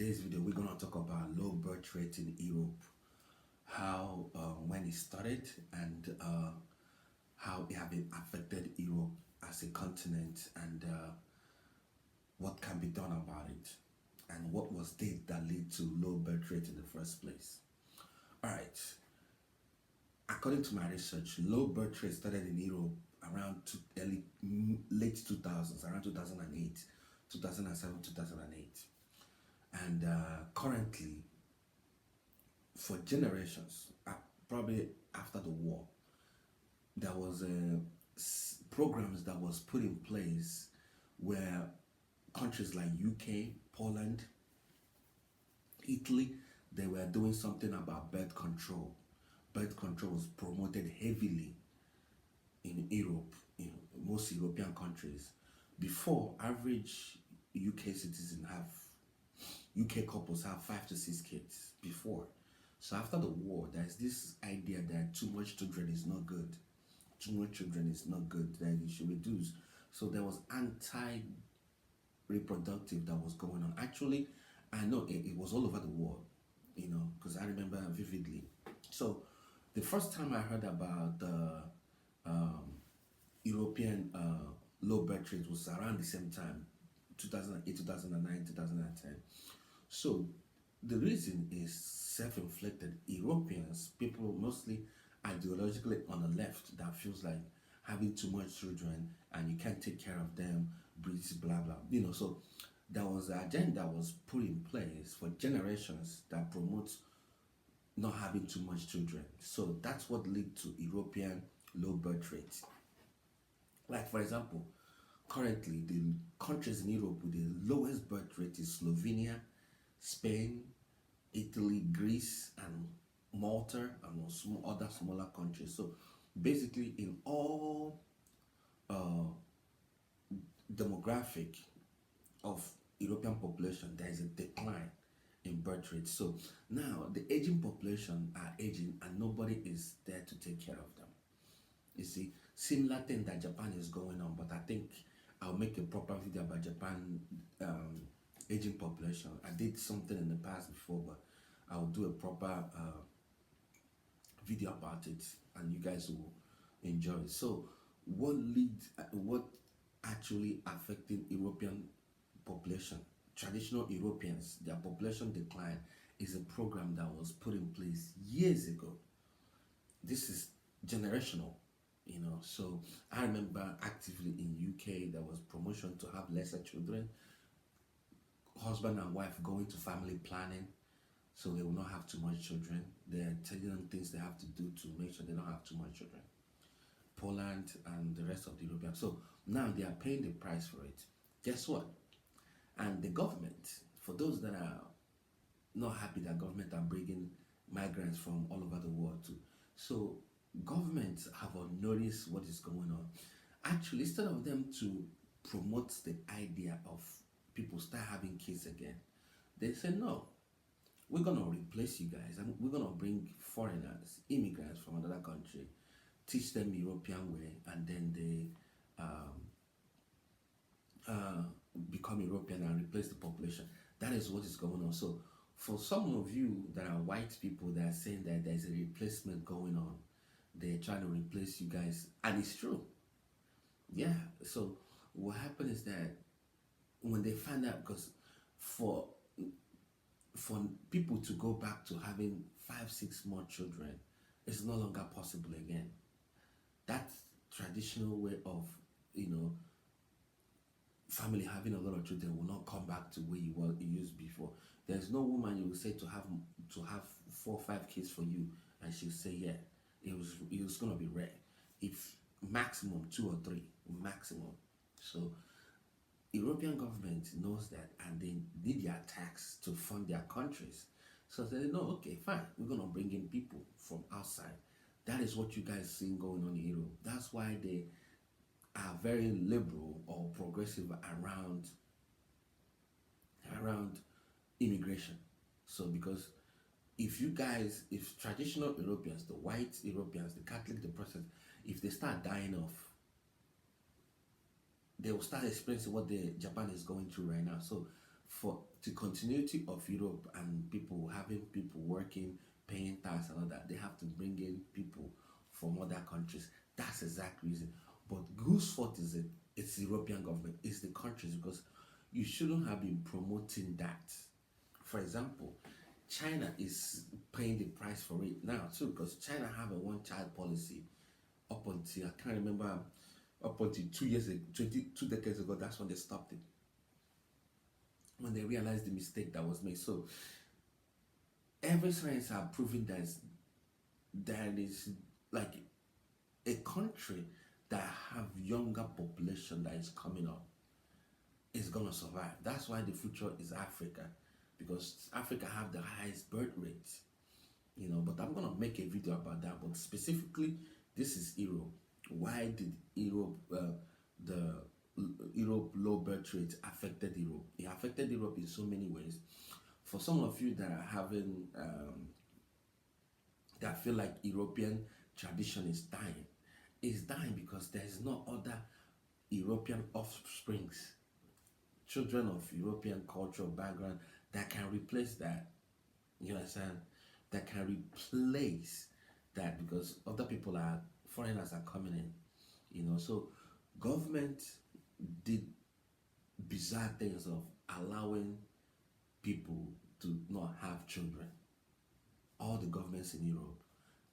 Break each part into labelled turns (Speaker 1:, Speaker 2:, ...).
Speaker 1: today's video, we're gonna talk about low birth rate in Europe, how when it started, and how it have affected Europe as a continent, and what can be done about it, and what was it that led to low birth rate in the first place. All right, according to my research, low birth rate started in Europe around late 2000s, around 2008, 2007, 2008, and currently, for generations, probably after the war, there was programs that was put in place where countries like UK, Poland, Italy, they were doing something about birth control. Birth control was promoted heavily in Europe, in most European countries. Before, average UK citizens have UK couples have 5 to 6 kids before. So after the war, there's this idea that too much children is not good. Too much children is not good. That you should reduce. So there was anti-reproductive that was going on. Actually, I know it was all over the world, because I remember vividly. So the first time I heard about the European low birth rate was around the same time, 2008, 2009, 2010. So the reason is self-inflicted. Europeans, people mostly ideologically on the left, that feels like having too much children and you can't take care of them, breeds blah blah. So there was an agenda that was put in place for generations that promotes not having too much children. So that's what led to European low birth rate. Like for example, currently the countries in Europe with the lowest birth rate is Slovenia, Spain, Italy, Greece, and Malta, and some other smaller countries. So basically, in all demographic of European population, there is a decline in birth rate. So now the aging population are aging, and nobody is there to take care of them. You see, similar thing that Japan is going on, but I think I'll make a proper video about Japan aging population. I did something in the past before, but I'll do a proper video about it, and you guys will enjoy it. So, what actually affecting European population? Traditional Europeans, their population decline is a program that was put in place years ago. This is generational. So I remember actively in UK there was promotion to have lesser children, husband and wife going to family planning so they will not have too much children. They're telling them things they have to do to make sure they don't have too much children. Poland and the rest of the European. So now they are paying the price for it. Guess what? And the government, for those that are not happy that government are bringing migrants from all over the world too. So governments have noticed what is going on. Actually, instead of them to promote the idea of people start having kids again, they say no, we're gonna replace you guys, and we're gonna bring foreigners, immigrants from another country, teach them European way, and then they become European and replace the population. That is what is going on. So for some of you that are white people that are saying that there's a replacement going on, they're trying to replace you guys, and it's true. Yeah. So what happened is that when they find out, because for people to go back to having 5, 6 more children, it's no longer possible again. That traditional way of family having a lot of children will not come back to where you used before. There's no woman you will say to have 4 or 5 kids for you, and she'll say yeah. It was gonna be rare. If maximum 2 or 3, maximum. So European government knows that, and they need their tax to fund their countries. So they know, okay, fine, we're gonna bring in people from outside. That is what you guys see going on in Europe. That's why they are very liberal or progressive around immigration. So because if traditional Europeans, the white Europeans, the Catholic, the Protestant, if they start dying off, they will start experiencing what Japan is going through right now. So for the continuity of Europe and people having people working, paying tax and all that, they have to bring in people from other countries. That's the exact reason. But whose fault is it? It's the European government, it's the countries, because you shouldn't have been promoting that. For example, China is paying the price for it now too, because China have a one-child policy up until I can't remember, up until 2 years ago, 22 decades ago. That's when they stopped it, when they realized the mistake that was made. So every science have proven that is like a country that have younger population that is coming up is gonna survive. That's why the future is Africa, because Africa have the highest birth rate. But I'm gonna make a video about that. But specifically, this is Europe. Why did the Europe low birth rate affected Europe? It affected Europe in so many ways. For some of you that are having that feel like European tradition is dying, it's dying because there is no other European offsprings, children of European cultural background that can replace that. You understand? That can replace that, because other people are foreigners are coming in. So government did bizarre things of allowing people to not have children. All the governments in Europe,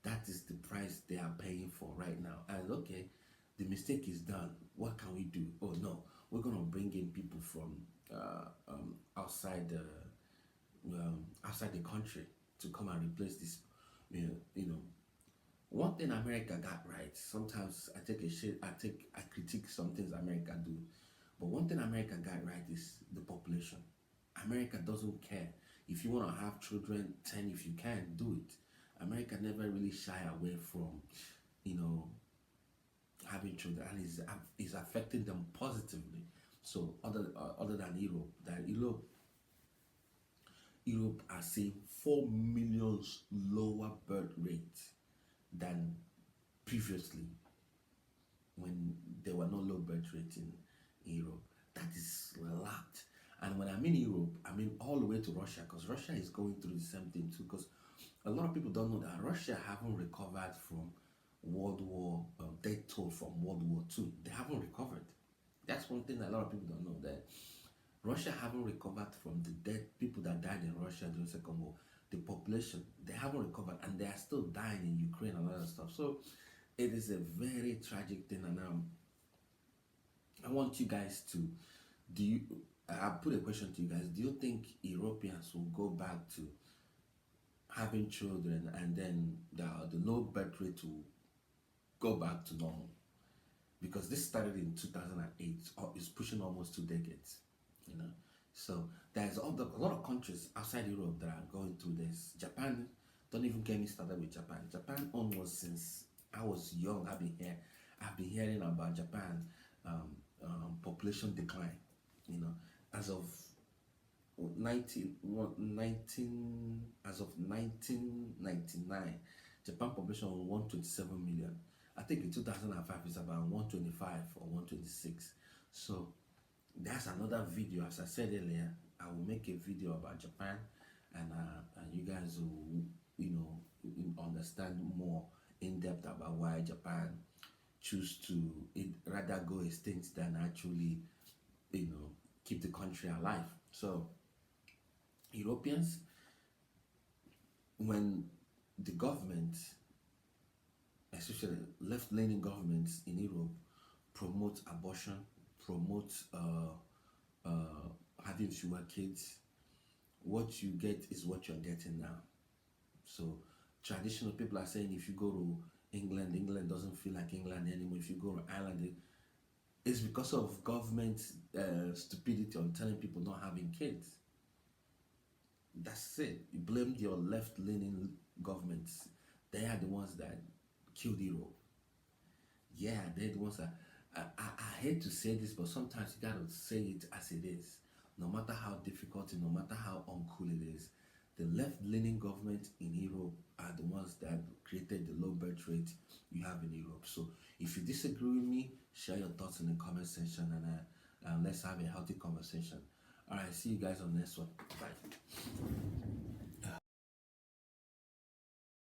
Speaker 1: that is the price they are paying for right now. And okay, the mistake is done. What can we do? Oh no, we're gonna bring in people from outside the outside the country to come and replace this. You know, one thing America got right. Sometimes I take a shit. I critique some things America do, but one thing America got right is the population. America doesn't care if you want to have children, 10 if you can do it. America never really shy away from, you know, having children, and is affecting them positively. So other than Europe, Europe are seeing 4 million lower birth rate than previously, when there were no low birth rate in Europe. That is a lot. And when I mean Europe, I mean all the way to Russia, because Russia is going through the same thing too. Because a lot of people don't know that Russia haven't recovered from World War, death toll from World War II. They haven't recovered. That's one thing that a lot of people don't know, that Russia haven't recovered from the dead people that died in Russia during the Second War. The population, they haven't recovered, and they are still dying in Ukraine and other stuff. So it is a very tragic thing. And I want you guys to, do you, I put a question to you guys. Do you think Europeans will go back to having children, and then the low birth rate will go back to normal? Because this started in 2008, or it's pushing almost 2 decades, you know. So there's a lot of countries outside Europe that are going through this. Japan, don't even get me started with Japan. Japan almost since I was young, I've been hearing about Japan population decline. You know, as of 1999, Japan population was 127 million. I think in 2005 it's about 125 or 126. So that's another video. As I said earlier, I will make a video about Japan, and you guys will, understand more in depth about why Japan choose to rather go extinct than actually, keep the country alive. So Europeans, when the government, especially left-leaning governments in Europe, promote abortion, promote having fewer kids, what you get is what you're getting now. So traditional people are saying, if you go to England doesn't feel like England anymore. If you go to Ireland, it's because of government stupidity on telling people not having kids. That's it. You blamed your left-leaning governments. They are the ones that killed Europe. Yeah, they're the ones that. I hate to say this, but sometimes you gotta say it as it is. No matter how difficult and no matter how uncool it is, the left-leaning government in Europe are the ones that created the low birth rate you have in Europe. So if you disagree with me, share your thoughts in the comment section, and let's have a healthy conversation. All right, see you guys on the next one. Bye.